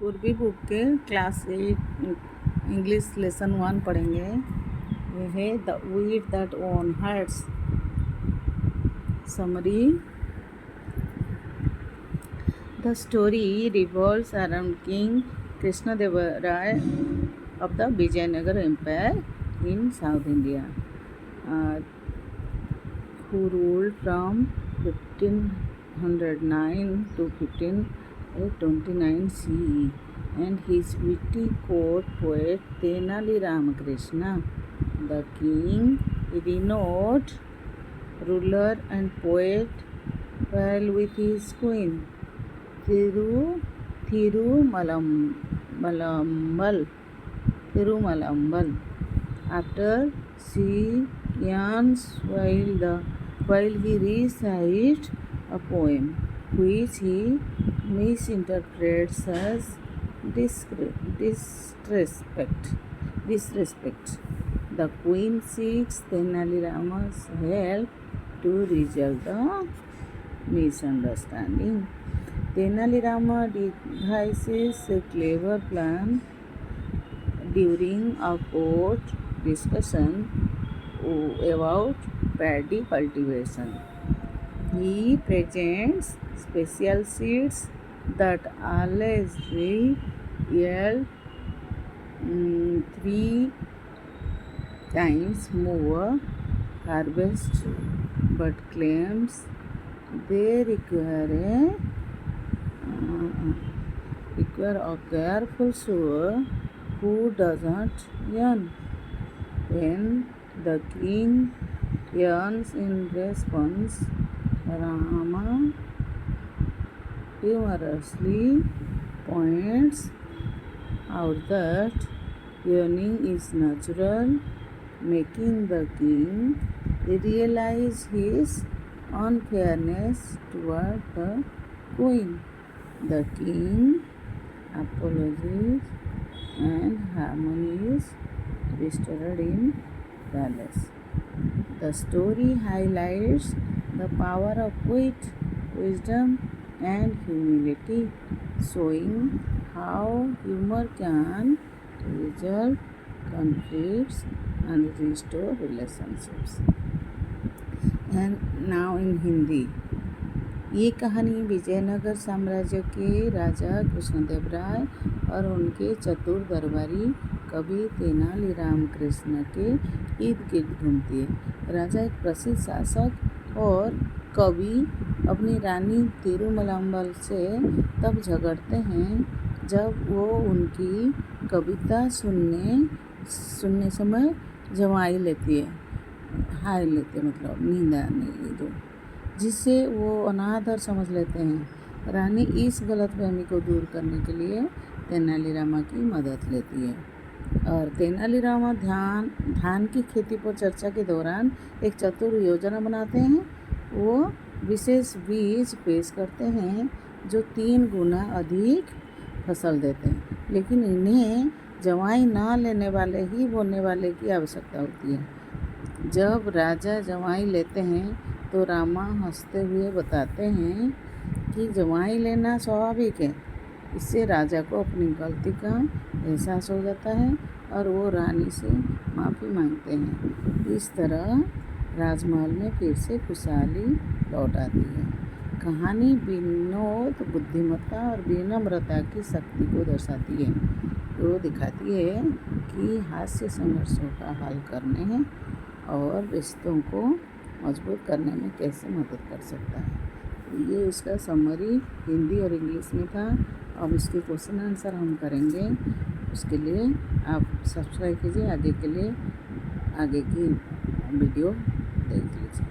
पूर्वी बुक के class 8 English lesson 1 पढ़ेंगे। ये है the wheat that own hurts. Summary. The story revolves around King Krishnadevaraya of the Vijayanagara Empire in South India, who ruled from 1509 to 1529 CE, and his witty court poet Tenali Ramakrishna, the king, renowned ruler and poet, while with his queen Thirumalambal. After she yearns while he recites a poem which he misinterprets as disrespect. The queen seeks Tenali Rama's help to resolve the misunderstanding. Tenali Rama devises a clever plan during a court discussion about paddy cultivation. He presents special seeds that allegedly yield 3 times more harvest, but claims they require a careful sower who doesn't yearn. When the king yearns in response, Rama humorously points out that yearning is natural, making the king realize his unfairness toward the queen. The king apologizes and harmony is restored in palace. The story highlights the power of wit, wisdom, and humility, showing how humor can resolve conflicts and restore relationships. And now in Hindi. ये कहानी विजयनगर साम्राज्य के राजा कृष्णदेव राय और उनके चतुर दरबारी कवि तेनाली रामकृष्ण के इर्द गिर्द घूमती है। राजा एक प्रसिद्ध शासक और कवि अपनी रानी तिरुमलाम्बल से तब झगड़ते हैं जब वो उनकी कविता सुनने समय जमाई लेती है, हाय लेते मतलब नींदा नहीं दो, जिससे वो अनादर समझ लेते हैं। रानी इस गलतफहमी को दूर करने के लिए तेनाली रामा की मदद लेती है और तेनाली रामा धान की खेती पर चर्चा के दौरान एक चतुर योजना बनाते हैं। वो विशेष बीज पेश करते हैं जो 3 गुना अधिक फसल देते हैं, लेकिन इन्हें जवाई ना लेने वाले ही बोने वाले की आवश्यकता होती है। जब राजा जवाई लेते हैं तो रामा हंसते हुए बताते हैं कि जवाई लेना स्वाभाविक है। इससे राजा को अपनी गलती का एहसास हो जाता है और वो रानी से माफ़ी मांगते हैं। इस तरह राजमहल में फिर से खुशहाली लौट आती है। कहानी विनोद, बुद्धिमत्ता और विनम्रता की शक्ति को दर्शाती है। वो दिखाती है कि हास्य संघर्षों का हल करने और रिश्तों को मजबूत करने में कैसे मदद कर सकता है। ये इसका समरी हिंदी और इंग्लिश में था। अब इसके क्वेश्चन आंसर हम करेंगे। उसके लिए आप सब्सक्राइब कीजिए, आगे की वीडियो देख लीजिए।